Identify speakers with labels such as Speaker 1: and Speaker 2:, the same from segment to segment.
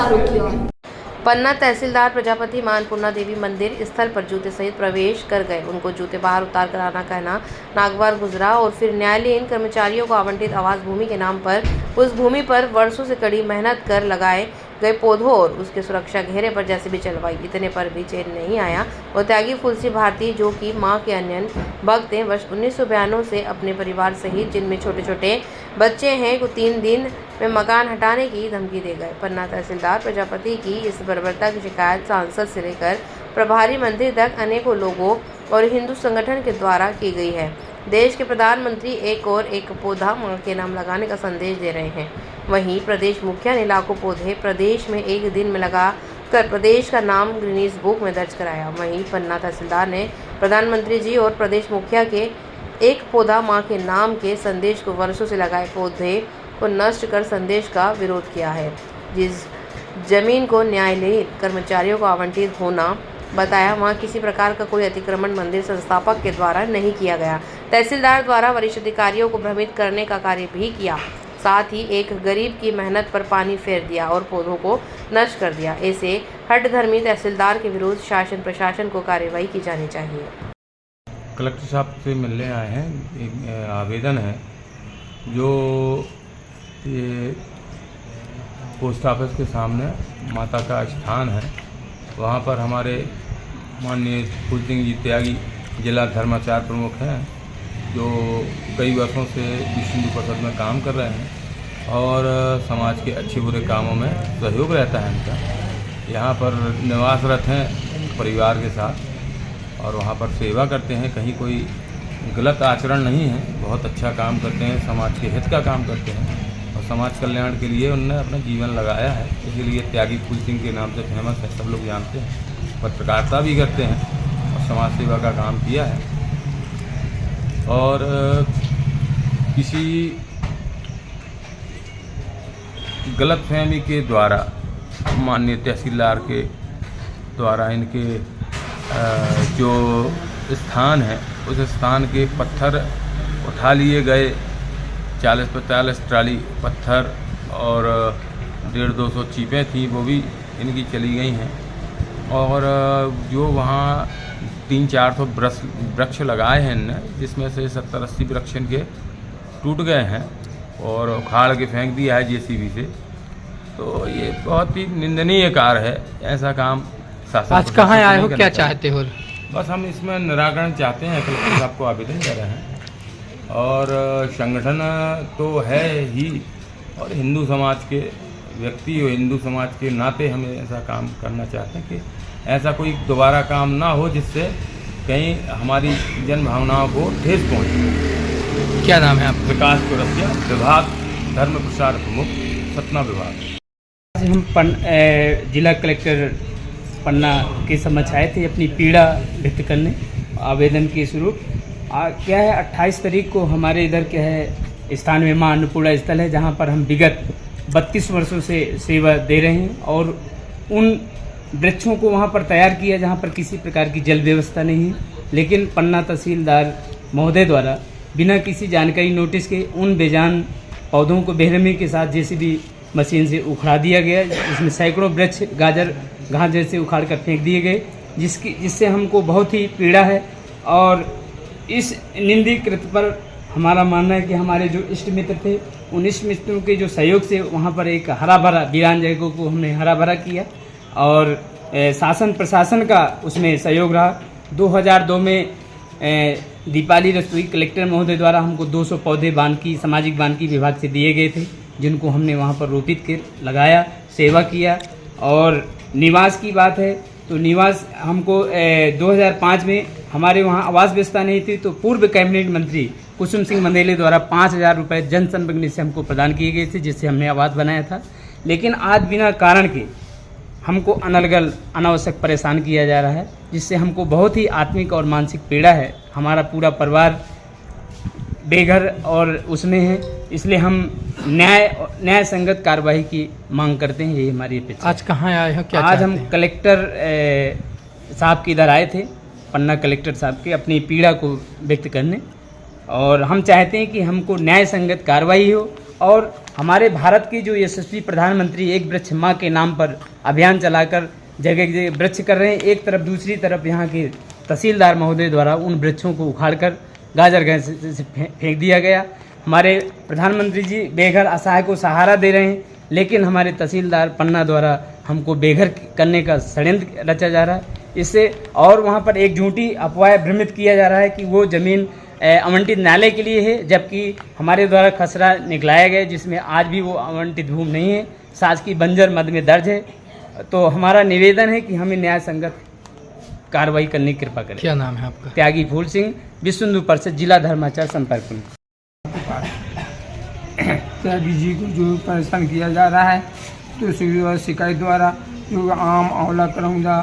Speaker 1: आरोग्य।
Speaker 2: पन्ना तहसीलदार प्रजापति मां अन्नपूर्णा देवी मंदिर स्थल पर जूते सहित प्रवेश कर गए। उनको जूते बाहर उतार कर आना कहना नागवार गुजरा और फिर न्यायालयीन कर्मचारियों को आवंटित आवास भूमि के नाम पर उस भूमि पर वर्षों से कड़ी मेहनत कर लगाए गए पौधों और उसके सुरक्षा घेरे पर जैसे भी चलवाई। इतने पर भी चैन नहीं आया और त्यागी फुलसी भारती, जो कि मां के अन्य भक्त हैं, वर्ष 1992 से अपने परिवार सहित, जिनमें छोटे छोटे बच्चे हैं, को 3 दिन में मकान हटाने की धमकी दे गए। पन्ना तहसीलदार प्रजापति की इस बर्बरता की शिकायत सांसद से लेकर प्रभारी मंत्री तक अनेकों लोगों और हिंदू संगठन के द्वारा की गई है। देश के प्रधानमंत्री एक और एक पौधा मां के नाम लगाने का संदेश दे रहे हैं। वहीं प्रदेश मुखिया ने लाखों पौधे प्रदेश में एक दिन में लगा कर प्रदेश का नाम गिनीज बुक में दर्ज कराया। वहीं पन्ना तहसीलदार ने प्रधानमंत्री जी और प्रदेश मुखिया के एक पौधा मां के नाम के संदेश को वर्षों से लगाए पौधे को नष्ट कर संदेश का विरोध किया है। जिस जमीन को न्यायालयीन कर्मचारियों को आवंटित होना बताया, वहां किसी प्रकार का कोई अतिक्रमण मंदिर संस्थापक के द्वारा नहीं किया गया। तहसीलदार द्वारा वरिष्ठ अधिकारियों को भ्रमित करने का कार्य भी किया, साथ ही एक गरीब की मेहनत पर पानी फेर दिया और पौधों को नष्ट कर दिया। ऐसे हठधर्मी तहसीलदार के विरुद्ध शासन प्रशासन को कार्रवाई की जानी चाहिए।
Speaker 3: कलेक्टर साहब से मिलने आए हैं। एक आवेदन है जो ये पोस्ट ऑफिस के सामने माता का स्थान है, वहाँ पर हमारे माननीय फूल सिंह जी त्यागी जिला धर्माचार प्रमुख हैं, जो कई वर्षों से विश्व हिंदू परिषद में काम कर रहे हैं और समाज के अच्छे बुरे कामों में सहयोग रहता है इनका। यहाँ पर निवासरत हैं परिवार के साथ और वहाँ पर सेवा करते हैं। कहीं कोई गलत आचरण नहीं है, बहुत अच्छा काम करते हैं, समाज के हित का काम करते हैं और समाज कल्याण के लिए उन्होंने अपना जीवन लगाया है। इसीलिए त्यागी फूल सिंह के नाम से फेमस है, सब लोग जानते हैं। पत्रकारिता भी करते हैं और समाज सेवा का काम किया है। और किसी गलतफहमी के द्वारा माननीय तहसीलदार के द्वारा इनके जो स्थान है उस स्थान के पत्थर उठा लिए गए। 40-45 ट्राली पत्थर और 150-200 चीपें थी, वो भी इनकी चली गई हैं। और जो वहाँ 300-400 वृक्ष लगाए हैं इनने, जिसमें से 70-80 वृक्ष इनके टूट गए हैं और उखाड़ के फेंक दिया है जेसीबी से। तो ये बहुत ही निंदनीय कार्य है। ऐसा काम शासन
Speaker 4: आज कहाँ आए हो, क्या चाहते हो?
Speaker 3: बस हम इसमें निराकरण चाहते हैं। कलेक्टर साहब को आवेदन कर रहे हैं और संगठन तो है ही और हिंदू समाज के व्यक्ति और हिंदू समाज के नाते हमें ऐसा काम करना चाहते हैं कि ऐसा कोई दोबारा काम ना हो जिससे कहीं हमारी जन भावनाओं को ठेस पहुँचे।
Speaker 4: क्या नाम है आपका?
Speaker 3: विकास चौरसिया, विभाग धर्म प्रसार प्रमुख, सतना विभाग।
Speaker 5: आज हम जिला कलेक्टर पन्ना के समक्ष आए थे अपनी पीड़ा व्यक्त करने आवेदन के स्वरूप। क्या है, 28 तारीख को हमारे इधर क्या है स्थान में मां अन्नपूर्णा स्थल है, जहां पर हम विगत 32 वर्षों से सेवा दे रहे हैं और उन वृक्षों को वहां पर तैयार किया जहां पर किसी प्रकार की जल व्यवस्था नहीं है। लेकिन पन्ना तहसीलदार महोदय द्वारा बिना किसी जानकारी नोटिस के उन बेजान पौधों को बेरहमी के साथ जेसीबी मशीन से उखड़ा दिया गया, जिसमें सैकड़ों वृक्ष गाजर घास जैसे उखाड़ कर फेंक दिए गए, जिससे हमको बहुत ही पीड़ा है। और इस निंदी कृत्य पर हमारा मानना है कि हमारे जो इष्ट मित्र थे, उन इष्ट मित्रों के जो सहयोग से वहाँ पर एक हरा भरा वीरान जगह को हमने हरा भरा किया और शासन प्रशासन का उसमें सहयोग रहा। 2002 में दीपाली रस्तोई कलेक्टर महोदय द्वारा हमको 200 पौधे वानिकी सामाजिक वानिकी विभाग से दिए गए थे, जिनको हमने वहाँ पर रोपित कर लगाया, सेवा किया। और निवास की बात है तो निवास हमको 2005 में हमारे वहाँ आवास व्यवस्था नहीं थी, तो पूर्व कैबिनेट मंत्री कुसुम सिंह मंदेले द्वारा 5,000 रुपये जन संपर्क से हमको प्रदान किए गए थे, जिससे हमने आवास बनाया था। लेकिन आज बिना कारण के हमको अनर्गल अनावश्यक परेशान किया जा रहा है, जिससे हमको बहुत ही आत्मिक और मानसिक पीड़ा है। हमारा पूरा परिवार बेघर और उसमें है, इसलिए हम न्याय संगत कार्रवाई की मांग करते हैं। यही हमारी अपेक्षा।
Speaker 4: आज कहाँ आए हो, क्या
Speaker 5: आज हम कलेक्टर साहब के इधर आए थे, पन्ना कलेक्टर साहब के, अपनी पीड़ा को व्यक्त करने। और हम चाहते हैं कि हमको न्याय संगत कार्रवाई हो और हमारे भारत की जो यशस्वी प्रधानमंत्री एक वृक्ष माँ के नाम पर अभियान चलाकर जगह जगह वृक्ष कर रहे हैं। एक तरफ दूसरी तरफ यहाँ के तहसीलदार महोदय द्वारा उन वृक्षों को उखाड़कर गाजर गैस से फेंक दिया गया। हमारे प्रधानमंत्री जी बेघर असहाय को सहारा दे रहे हैं, लेकिन हमारे तहसीलदार पन्ना द्वारा हमको बेघर करने का षड्यंत्र रचा जा रहा है। इससे और वहाँ पर एक झूठी अफवाह भ्रमित किया जा रहा है कि वो ज़मीन आवंटित न्यायालय के लिए है, जबकि हमारे द्वारा खसरा निकलाया गया जिसमें आज भी वो आवंटित भूमि नहीं है, शासकीय बंजर मद में दर्ज है। तो हमारा निवेदन है कि हमें न्याय संगत कार्रवाई करने की कृपा करें।
Speaker 4: क्या नाम है आपका?
Speaker 5: त्यागी फूल सिंह, विश्व हिंदू परिषद जिला धर्माचार संपर्क।
Speaker 1: त्यागी जी को जो परेशान किया जा रहा है, तो शिकायत द्वारा जो आम, आंवला, करौंदा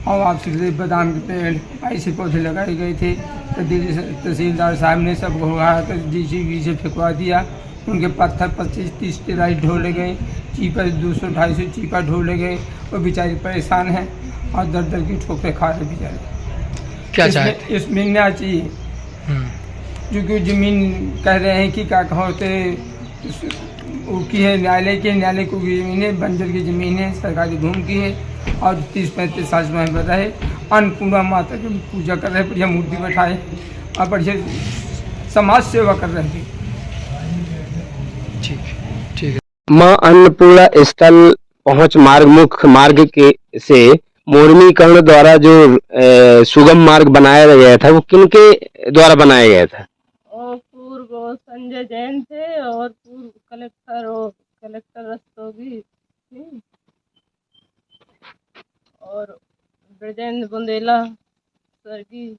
Speaker 1: और आपसे बादाम के पेड़ ऐसे पौधे लगाए गए थे, तो तहसीलदार साहब ने सब उड़ा कर JCB से फेंकवा दिया। उनके पत्थर 25-30 टेराई ढोले गए, चीपा 200-250 चीपा ढोले गए, और बेचारे परेशान हैं और दर दर की ठोकरें खा रहे बेचारे।
Speaker 4: क्या चाहते?
Speaker 1: इसमें न्याय चाहिए, क्योंकि ज़मीन कह रहे हैं कि क्या कहते की है, न्यायालय को ज़मीनें बंजर की ज़मीन है, सरकारी भूमि की है, और 30-35 साल में पर रहे अन्नपूर्णा माता की पूजा कर रहे, बढ़िया मूर्ति बैठाए और बढ़िया समाज सेवा कर रहे थे।
Speaker 4: ठीक है।
Speaker 6: मां अन्नपूर्णा स्थल पहुंच मार्ग मुख्य मार्ग के से मोरमीकरण द्वारा जो सुगम मार्ग बनाया गया था, वो किनके द्वारा बनाया गया था?
Speaker 7: और पूर्व संजय जैन थे और पूर्व कलेक्टर रस्तोगी थी और ब्रजेंद्र बुंदेला स्वर्गीय।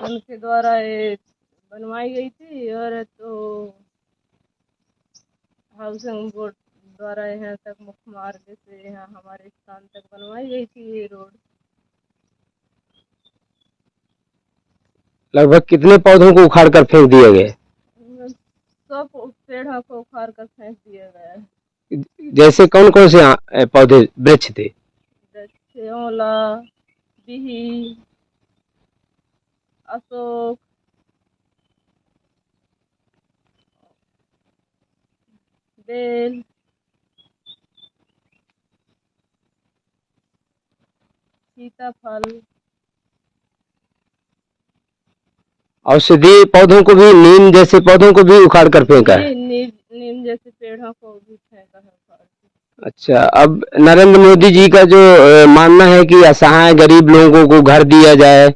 Speaker 7: उनके द्वारा ये बनवाई गई थी, और तो हाउसिंग बोर्ड द्वारा यहाँ तक मुख्य मार्ग से यहाँ हमारे स्थान तक बनवाई गई थी ये रोड।
Speaker 6: लगभग कितने पौधों को उखाड़ कर फेंक दिया गया?
Speaker 7: सब पेड़ों को उखाड़ कर फेंक दिया गया है।
Speaker 6: जैसे कौन कौन से पौधे वृक्ष थे?
Speaker 7: जैसे आंवला, बिही, अशोक, बेल, सीताफल।
Speaker 6: औषधीय पौधों को भी, नीम जैसे पौधों को भी उखाड़ कर फेंका है?
Speaker 7: नीम जैसे पेड़ों को भी फेंका है उखाड़ के।
Speaker 6: अच्छा, अब नरेंद्र मोदी जी का जो मानना है कि असहाय गरीब लोगों को घर दिया जाए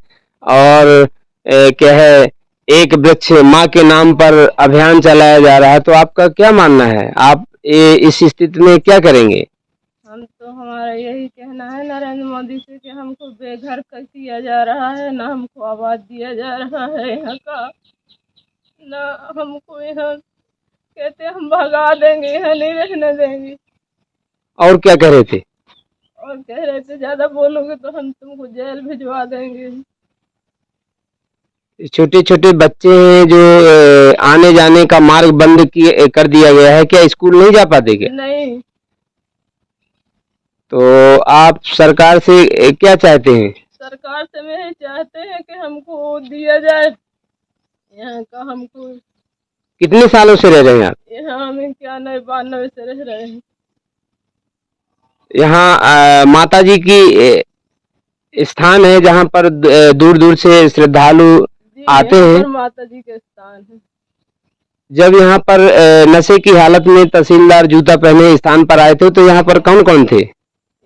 Speaker 6: और क्या है, एक वृक्ष माँ के नाम पर अभियान चलाया जा रहा है, तो आपका क्या मानना है? आप इस स्थिति में क्या करेंगे?
Speaker 7: हम तो हमारा यही कहना है नरेंद्र मोदी से कि हमको बेघर कर किया जा रहा है, ना हमको आवाज दिया जा रहा है यहाँ का, ना हमको यहाँ कहते हम भगा देंगे, यहाँ नहीं रहने देंगे।
Speaker 6: और क्या कह रहे थे?
Speaker 7: और कह रहे थे ज्यादा बोलोगे तो हम तुमको जेल भिजवा देंगे।
Speaker 6: छोटे छोटे बच्चे हैं जो आने जाने का मार्ग बंद कर दिया गया है, क्या स्कूल नहीं जा पाते क्या?
Speaker 7: नहीं।
Speaker 6: तो आप सरकार से क्या चाहते हैं?
Speaker 7: सरकार से में यही चाहते हैं कि हमको दिया जाए यहाँ का। हमको
Speaker 6: कितने सालों से रह रहे हैं आप
Speaker 7: यहाँ? हम 91-92 से रह रहे हैं
Speaker 6: यहाँ? माता जी की स्थान है जहाँ पर दूर दूर से श्रद्धालु आते हैं।
Speaker 7: माता जी के स्थान है।
Speaker 6: जब यहाँ पर नशे की हालत में तहसीलदार जूता पहने स्थान पर आए थे, तो यहाँ पर कौन कौन थे?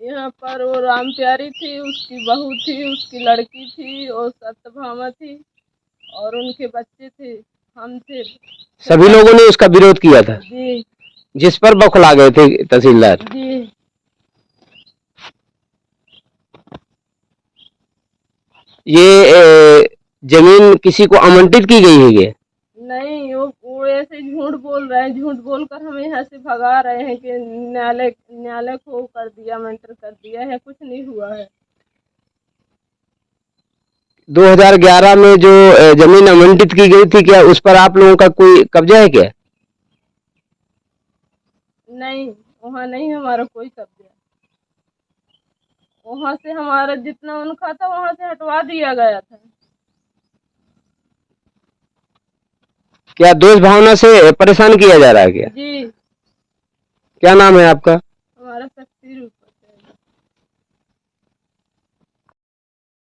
Speaker 7: यहाँ पर वो राम प्यारी थी, उसकी बहू थी, उसकी लड़की थी, और सत्यभामा थी, और उनके बच्चे थे, हम थे।
Speaker 6: सभी लोगों ने उसका विरोध किया था
Speaker 7: जी।
Speaker 6: जिस पर बौखला गए थे तहसीलदार
Speaker 7: जी।
Speaker 6: ये जमीन किसी को आवंटित की गई है क्या?
Speaker 7: नहीं, वो ऐसे झूठ बोल रहे हैं, झूठ बोलकर हमें यहाँ से भगा रहे हैं कि न्यायालय को कर दिया, मेंटर कर दिया है, कुछ नहीं हुआ है।
Speaker 6: 2011 में जो जमीन आवंटित की गई थी, क्या उस पर आप लोगों का कोई कब्जा है क्या?
Speaker 7: नहीं, वहाँ नहीं हमारा कोई कब्जा। वहाँ से हमारा जितना उनका था वहाँ से हटवा दिया गया था।
Speaker 6: क्या दोष भावना से परेशान किया जा रहा है क्या?
Speaker 7: जी,
Speaker 6: क्या नाम है आपका?
Speaker 7: हमारा शक्ति रूप।